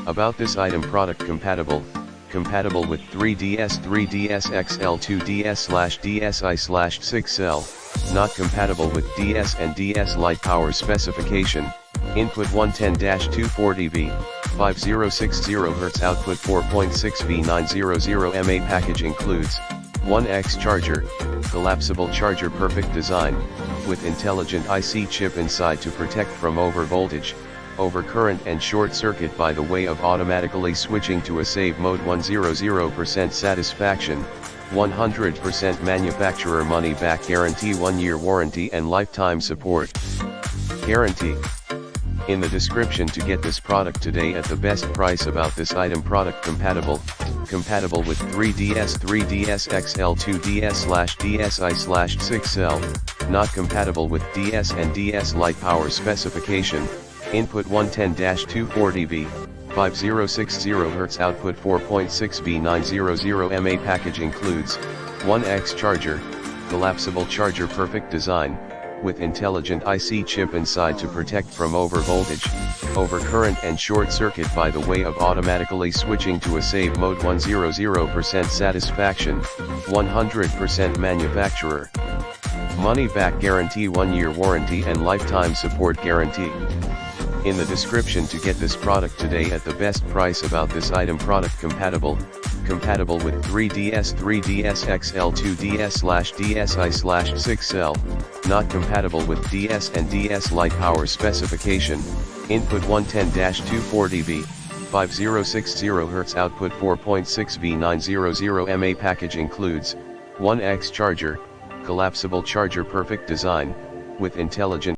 About this item: product compatible with 3DS, 3DS XL, 2DS/DSi/6L, not compatible with DS and DS Lite. Power specification: input 110-240V, 5060 Hz, output 4.6V, 900 mAh. Package includes 1X charger, collapsible charger, perfect design, with intelligent IC chip inside to protect from overvoltage, overcurrent and short circuit by the way of automatically switching to a save mode. 100% satisfaction, 100% manufacturer money back guarantee, 1-year warranty and lifetime support guarantee. In the description to get this product today at the best price. About this item: product compatible with 3DS, 3DS XL, 2DS/DSi/6L, not compatible with DS and DS Lite. Power specification: input 110-240V, 5060 Hz, output 4.6V, 900 mAh. Package includes 1X charger, collapsible charger, perfect design, with intelligent IC chip inside to protect from overvoltage, overcurrent and short circuit by the way of automatically switching to a save mode. 100% satisfaction, 100% manufacturer money back guarantee, 1-year warranty and lifetime support guarantee. In the description to get this product today at the best price. About this item: product compatible with 3DS, 3DS XL, 2DS/DSi/6L, not compatible with DS and DS Lite. Power specification: input 110-240V, 5060 Hz, output 4.6V, 900 mAh. Package includes 1X charger, collapsible charger, perfect design, with intelligent